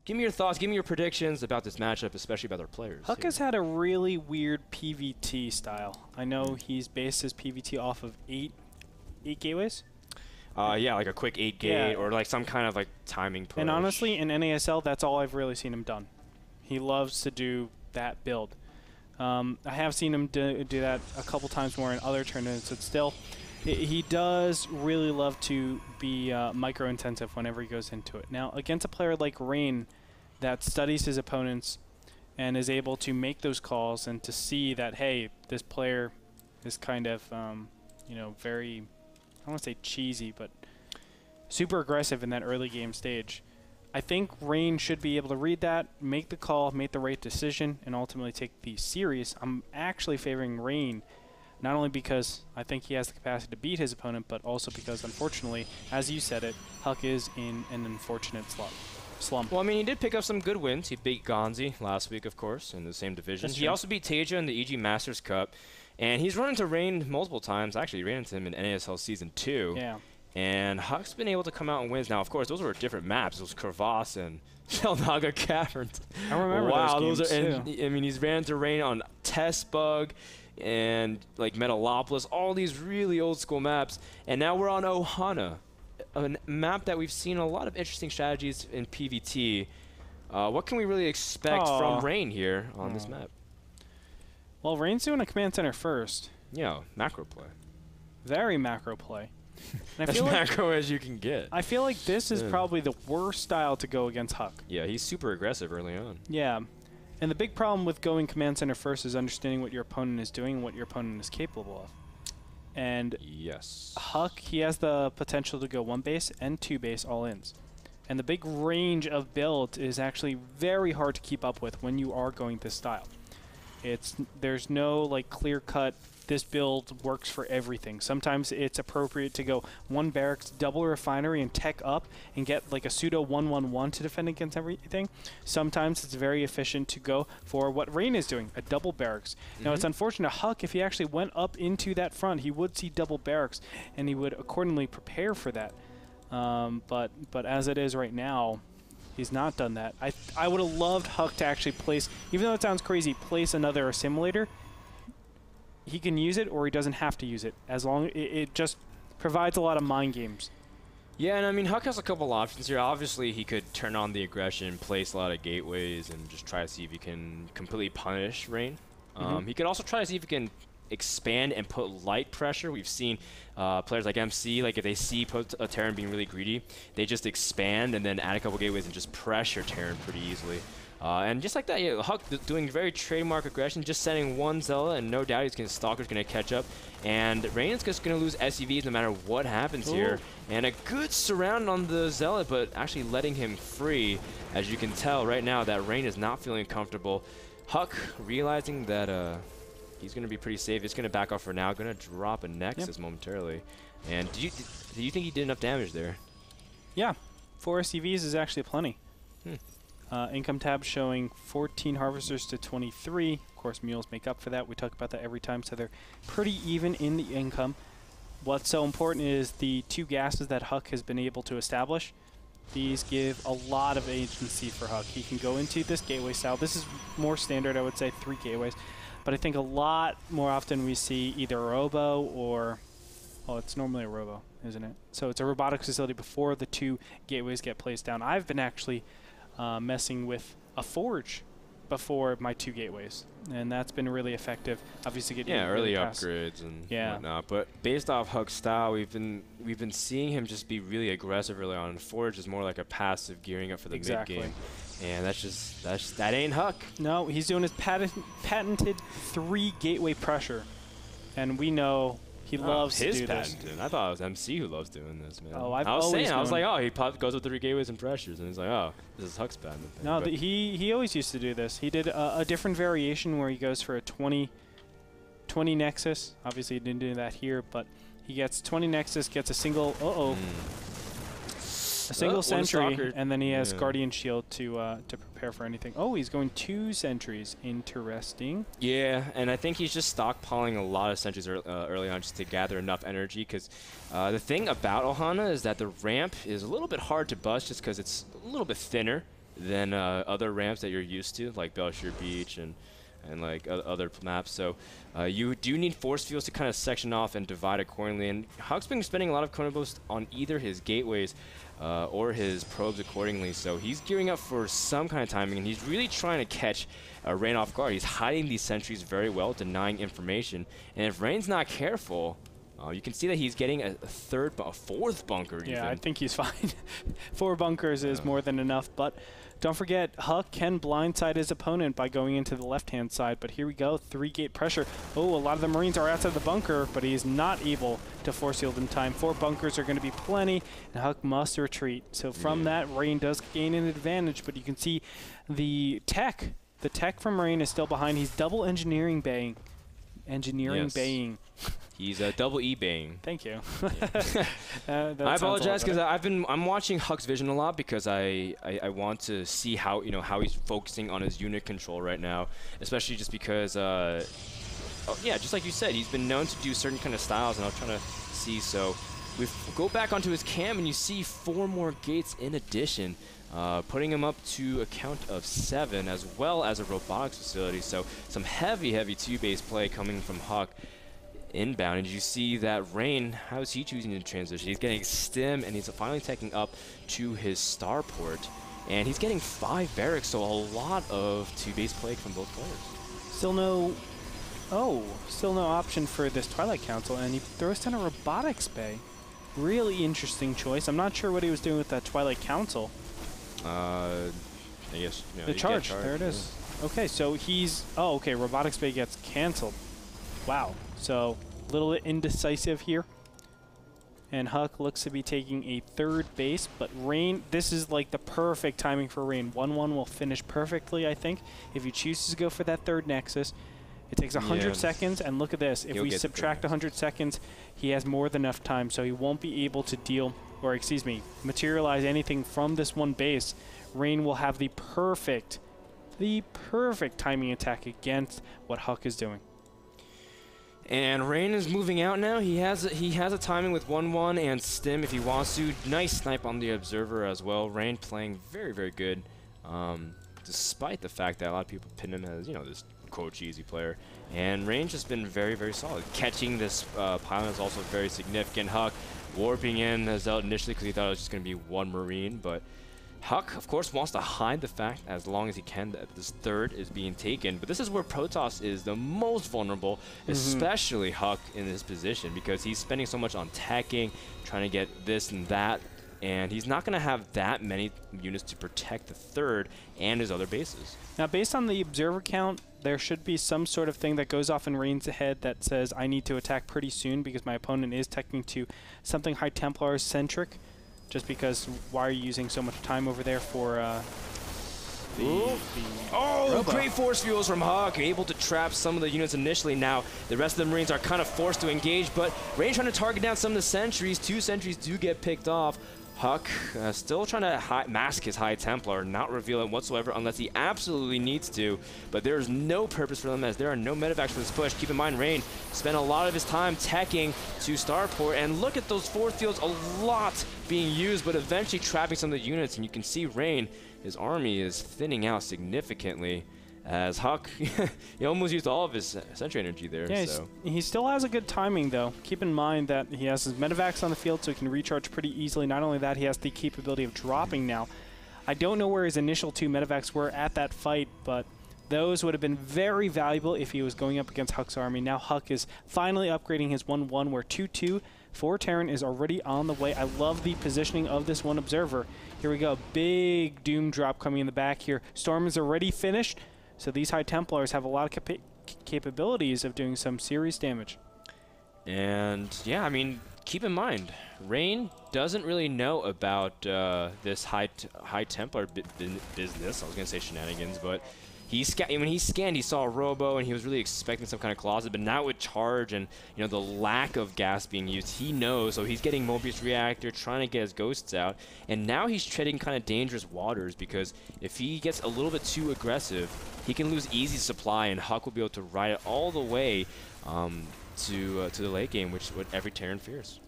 Give me your thoughts, give me your predictions about this matchup, especially about their players. HuK has had a really weird PVT style. I know he's based his PVT off of eight gateways. Yeah, like a quick 8-gate or like some kind of like timing push. And honestly, in NASL, that's all I've really seen him done. He loves to do that build. I have seen him do that a couple times more in other tournaments, but still, he does really love to be micro-intensive whenever he goes into it. Now, against a player like Rain that studies his opponents and is able to make those calls and to see that, hey, this player is kind of, you know, very, I don't want to say cheesy, but super aggressive in that early game stage. I think Rain should be able to read that, make the call, make the right decision, and ultimately take the series. I'm actually favoring Rain, not only because I think he has the capacity to beat his opponent, but also because, unfortunately, as you said it, HuK is in an unfortunate slump. Well, I mean, he did pick up some good wins. He beat Gonzi last week, of course, in the same division. He also beat Teja in the EG Masters Cup, and he's run into Rain multiple times. Actually, he ran into him in NASL Season 2. Yeah. And HuK's been able to come out and win. Now, of course, those were different maps. Those Crevasse and Shelnaga Caverns. I remember those games too. I mean, he's ran into Rain on Test Bug and like Metalopolis, all these really old school maps. And now we're on Ohana, a map that we've seen a lot of interesting strategies in PVT. What can we really expect from Rain here on this map? Well, Rain's doing a command center first. Yeah, macro play. Very macro play. And I as feel macro as you can get. I feel like this is probably the worst style to go against HuK. Yeah, he's super aggressive early on. Yeah. And the big problem with going command center first is understanding what your opponent is doing and what your opponent is capable of. And yes, HuK, he has the potential to go 1 base and 2 base all-ins. And the big range of build is actually very hard to keep up with when you are going this style. There's no like clear-cut, this build works for everything. Sometimes it's appropriate to go 1 barracks, double refinery, and tech up and get like a pseudo 1-1-1 to defend against everything. Sometimes it's very efficient to go for what Rain is doing, a double barracks. Now it's unfortunate HuK, if he actually went up into that front, he would see double barracks and he would accordingly prepare for that. But as it is right now, he's not done that. I would have loved HuK to actually place, even though it sounds crazy, place another assimilator. He can use it or he doesn't have to use it, as long as it just provides a lot of mind games. Yeah, and I mean, HuK has a couple options here. Obviously, he could turn on the aggression, place a lot of gateways, and just try to see if he can completely punish Rain. He could also try to see if he can expand and put light pressure. We've seen players like MC, like if they see a Terran being really greedy, they just expand and then add a couple gateways and just pressure Terran pretty easily. And just like that, yeah, HuK doing very trademark aggression, just sending 1 Zella, and no doubt Stalker's going to catch up. And Rain is just going to lose SCVs no matter what happens here. And a good surround on the Zealot, but actually letting him free. As you can tell right now that Rain is not feeling comfortable. HuK realizing that he's going to be pretty safe. It's going to back off for now. Going to drop a Nexus momentarily. And do you think he did enough damage there? Yeah, 4 SCVs is actually plenty. Income tab showing 14 harvesters to 23. Of course, mules make up for that. We talk about that every time, so they're pretty even in the income. What's so important is the 2 gases that HuK has been able to establish. These give a lot of agency for HuK. He can go into this gateway style. This is more standard, I would say, 3 gateways. But I think a lot more often we see either a robo or, well, it's normally a robo, isn't it? So it's a robotics facility before the 2 gateways get placed down. I've been actually messing with a forge before my 2 gateways, and that's been really effective. Obviously, getting early upgrades and whatnot. But based off HuK's style, we've been seeing him just be really aggressive early on. And Forge is more like a passive gearing up for the mid game, and that ain't HuK. No, he's doing his patented 3 gateway pressure, and we know he loves to do this. I thought it was MC who loves doing this, man. Oh, I was like, oh, he goes with 3 gateways and pressures, and he's like, oh, this is HuK's patent thing. No, he always used to do this. He did a different variation where he goes for a 20 Nexus. Obviously, he didn't do that here, but he gets 20 Nexus, gets a single, a single sentry, and then he has Guardian Shield to prepare for anything. Oh, he's going 2 sentries. Interesting. Yeah, and I think he's just stockpiling a lot of sentries early on just to gather enough energy, because the thing about Ohana is that the ramp is a little bit hard to bust just because it's a little bit thinner. than other ramps that you're used to, like Belshire Beach and like other maps. So you do need force fields to kind of section off and divide accordingly. And HuK's been spending a lot of Chrono Boost on either his gateways or his probes accordingly. So he's gearing up for some kind of timing, and he's really trying to catch Rain off guard. He's hiding these sentries very well, denying information. And if Rain's not careful, you can see that he's getting a fourth bunker even. Yeah, I think he's fine. 4 bunkers is more than enough, but don't forget, HuK can blindside his opponent by going into the left-hand side, but here we go, 3-gate pressure. Oh, a lot of the Marines are outside the bunker, but he is not able to force field in time. 4 bunkers are going to be plenty, and HuK must retreat. So from that, Rain does gain an advantage, but you can see the tech from Rain is still behind. He's double engineering baying. Baying. He's double E-baying. Thank you. I apologize because I'm watching HuK's vision a lot because I want to see how how he's focusing on his unit control right now, especially just because yeah, just like you said, he's been known to do certain kind of styles, and I'm trying to see. So we go back onto his cam, and you see 4 more gates in addition, putting him up to a count of 7, as well as a robotics facility. So some heavy 2-base play coming from HuK inbound. And you see that Rain, how is he choosing to transition? He's getting stim, and he's finally taking up to his starport, and he's getting 5 barracks, so a lot of 2-base play from both players. Still no option for this Twilight Council, and he throws down a robotics bay. Really interesting choice. I'm not sure what he was doing with that Twilight Council. I guess the charge. There it is. Okay, so he's okay. Robotics bay gets canceled. Wow. So a little bit indecisive here. And HuK looks to be taking a 3rd base, but Rain, this is like the perfect timing for Rain. 1-1 will finish perfectly, I think, if he chooses to go for that 3rd Nexus. It takes 100 seconds, and look at this. If we subtract 100 seconds, he has more than enough time, so he won't be able to deal, or excuse me, materialize anything from this 1 base. Rain will have the perfect timing attack against what HuK is doing. And Rain is moving out now. He has a timing with 1-1 and stim if he wants to. Nice snipe on the observer as well. Rain playing very good, despite the fact that a lot of people pin him as this quote cheesy player. And Rain just been very solid. Catching this pylon is also very significant. HuK warping in as out initially because he thought it was just going to be 1 Marine, but HuK, of course, wants to hide the fact as long as he can that this 3rd is being taken. But this is where Protoss is the most vulnerable, especially HuK in this position, because he's spending so much on teching, trying to get this and that, and he's not going to have that many units to protect the 3rd and his other bases. Now, based on the observer count, there should be some sort of thing that goes off in Rain's head that says, I need to attack pretty soon because my opponent is teching to something High Templar-centric. Just because, why are you using so much time over there for great force fuels from HuK, able to trap some of the units initially. Now, the rest of the Marines are kind of forced to engage, but Rain trying to target down some of the sentries. 2 sentries do get picked off. HuK still trying to mask his High Templar, not reveal it whatsoever unless he absolutely needs to. But there's no purpose for them as there are no medevacs for this push. Keep in mind, Rain spent a lot of his time teching to starport, and look at those force fields, a lot being used, but eventually trapping some of the units. And you can see Rain, his army is thinning out significantly. As HuK, he almost used all of his sentry energy there. Yeah, so. He still has a good timing, though. Keep in mind that he has his medevacs on the field, so he can recharge pretty easily. Not only that, he has the capability of dropping now. I don't know where his initial 2 medevacs were at that fight, but those would have been very valuable if he was going up against HuK's army. Now HuK is finally upgrading his 1-1, where 2-2 for Terran is already on the way. I love the positioning of this 1 observer. Here we go. Big Doom drop coming in the back here. Storm is already finished. So these High Templars have a lot of capabilities of doing some serious damage. And yeah, I mean, keep in mind, Rain doesn't really know about this High Templar business. I was going to say shenanigans, but when he scanned, he saw a robo, and he was really expecting some kind of closet. But now with charge and the lack of gas being used, he knows. So he's getting Mobius Reactor, trying to get his ghosts out, and now he's treading kind of dangerous waters because if he gets a little bit too aggressive, he can lose easy supply, and HuK will be able to ride it all the way to the late game, which is what every Terran fears.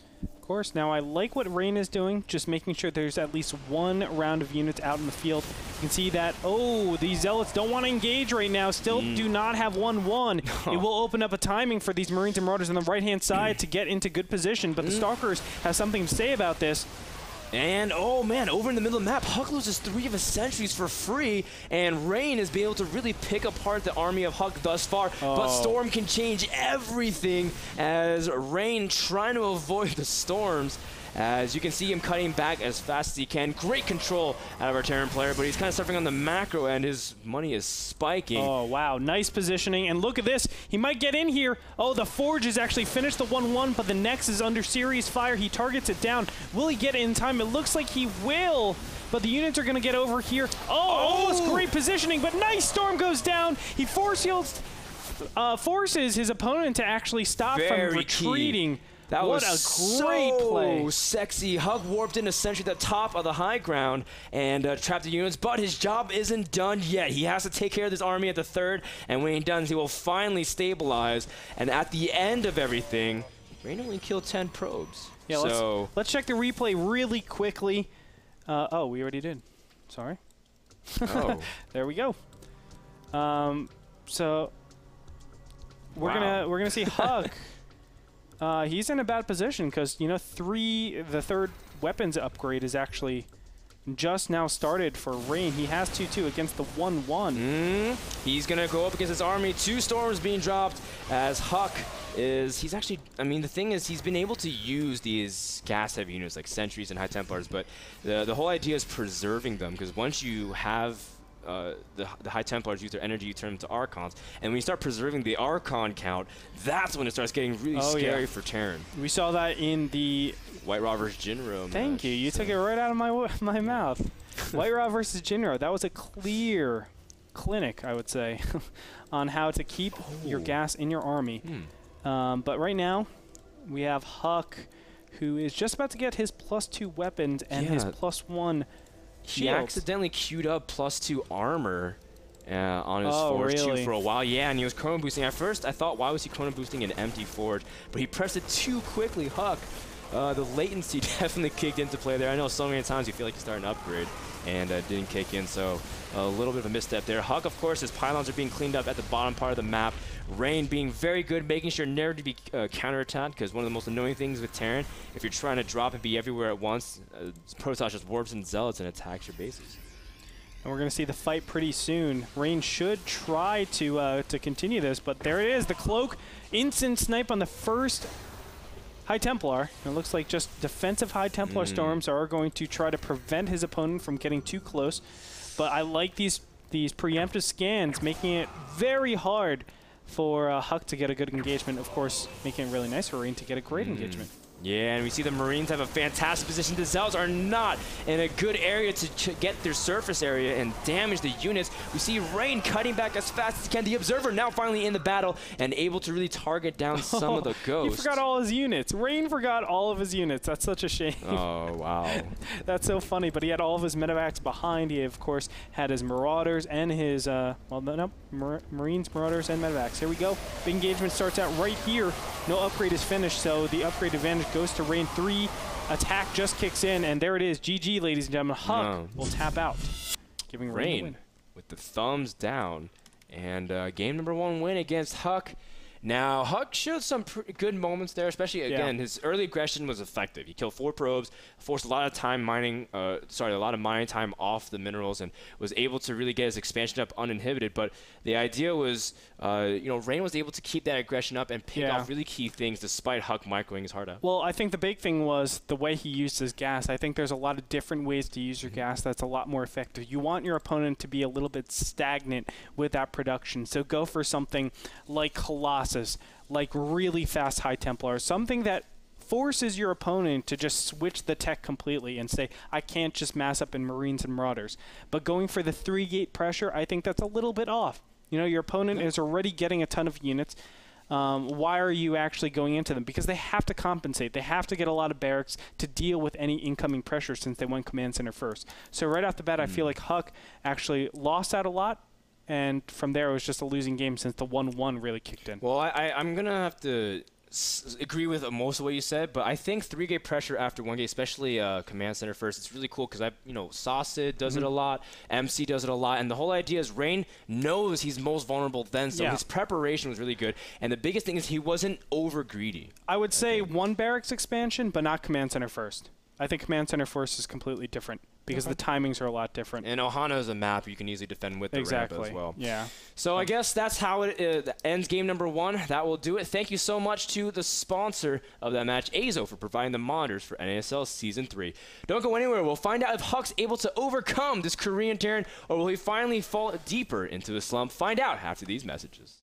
course. Now I like what Rain is doing, just making sure there's at least one round of units out in the field. You can see that, oh, these Zealots don't want to engage right now, still do not have 1-1. It will open up a timing for these Marines and Marauders on the right-hand side to get into good position, but the Stalkers have something to say about this. And, oh man, over in the middle of the map, HuK loses 3 of his sentries for free, and Rain is being able to really pick apart the army of HuK thus far. But Storm can change everything as Rain trying to avoid the storms. As you can see him cutting back as fast as he can. Great control out of our Terran player, but he's kind of suffering on the macro end. His money is spiking. Oh, wow. Nice positioning. And look at this. He might get in here. Oh, the Forge has actually finished the 1-1, but the Nex is under serious fire. He targets it down. Will he get it in time? It looks like he will, but the units are going to get over here. Oh, it's great positioning, but nice Storm goes down. He forces his opponent to actually stop from retreating. Key. That what was a great play. Sexy. HuK warped in essentially the top of the high ground and trapped the units, but his job isn't done yet. He has to take care of this army at the 3rd, and when he does, he will finally stabilize. And at the end of everything, Rain only killed 10 probes. Yeah, so let's check the replay really quickly. Oh, we already did. Sorry. Oh. There we go. So we're gonna see HuK. He's in a bad position because, you know, the 3rd weapons upgrade is actually just now started for Rain. He has 2-2 against the 1-1. He's going to go up against his army. 2 storms being dropped as HuK he's actually, I mean, the thing is he's been able to use these gas-heavy units like Sentries and High Templars, but the whole idea is preserving them, because once you have the High Templars use their energy, you turn them to Archons, and when you start preserving the Archon count, that's when it starts getting really scary for Terran. We saw that in the White Raw versus Jinro. Thank you. You took it right out of my mouth. White Raw versus Jinro. That was a clear clinic, I would say, on how to keep your gas in your army. But right now, we have HuK, who is just about to get his +2 weapons and his +1 He shield. accidentally queued up +2 armor on his Forge too for a while. Yeah, and he was chrono boosting. At first, I thought, why was he chrono boosting an empty Forge? But he pressed it too quickly. HuK, the latency definitely kicked into play there. I know so many times you feel like you start an upgrade and didn't kick in, so a little bit of a misstep there. HuK, of course, his pylons are being cleaned up at the bottom part of the map. Rain being very good, making sure never to be counterattacked, because one of the most annoying things with Terran, if you're trying to drop and be everywhere at once, Protoss just warps and Zealots and attacks your bases. And we're going to see the fight pretty soon. Rain should try to continue this, but there it is, the cloak. Instant snipe on the first High Templar. It looks like just defensive High Templar storms are going to try to prevent his opponent from getting too close. But I like these preemptive scans, making it very hard for HuK to get a good engagement. Of course, making it really nice for Rain to get a great engagement. Yeah, and we see the Marines have a fantastic position. The Zealots are not in a good area to get their surface area and damage the units. We see Rain cutting back as fast as he can. The Observer now finally in the battle and able to really target down some of the ghosts. He forgot all his units. Rain forgot all of his units. That's such a shame. Oh, wow. That's so funny, but he had all of his medevacs behind. He, of course, had his Marauders and his, Marines, Marauders, and medevacs. Here we go. Big engagement starts out right here. No upgrade is finished, so the upgrade advantage goes to Rain. 3 attack just kicks in, and there it is. GG, ladies and gentlemen. HuK will tap out, giving Rain the win. With the thumbs down, and game number 1 win against HuK. Now, HuK showed some good moments there, especially, again, his early aggression was effective. He killed 4 probes, forced a lot of time mining, a lot of mining time off the minerals, and was able to really get his expansion up uninhibited. But the idea was, Rain was able to keep that aggression up and pick off really key things despite HuK microing his heart out. Well, I think the big thing was the way he used his gas. I think there's a lot of different ways to use your gas that's a lot more effective. You want your opponent to be a little bit stagnant with that production, so go for something like Colossus, like really fast High Templar, something that forces your opponent to just switch the tech completely and say, I can't just mass up in Marines and Marauders. But going for the 3-gate pressure, I think that's a little bit off. You know, your opponent is already getting a ton of units. Why are you actually going into them? Because they have to compensate. They have to get a lot of barracks to deal with any incoming pressure since they went command center first. So right off the bat, I feel like HuK actually lost out a lot. And from there, it was just a losing game since the 1-1 really kicked in. Well, I'm going to have to agree with most of what you said, but I think 3-gate pressure after 1-gate, especially command center first, it's really cool because Saucid does it a lot, MC does it a lot, and the whole idea is Rain knows he's most vulnerable then, so his preparation was really good. And the biggest thing is he wasn't over greedy. I would say one barracks expansion, but not command center first. I think command center first is completely different because the timings are a lot different. And Ohana is a map you can easily defend with the ramp as well. Yeah. So I guess that's how it ends game number 1. That will do it. Thank you so much to the sponsor of that match, Azo, for providing the monitors for NASL Season 3. Don't go anywhere. We'll find out if HuK's able to overcome this Korean Terran, or will he finally fall deeper into the slump. Find out after these messages.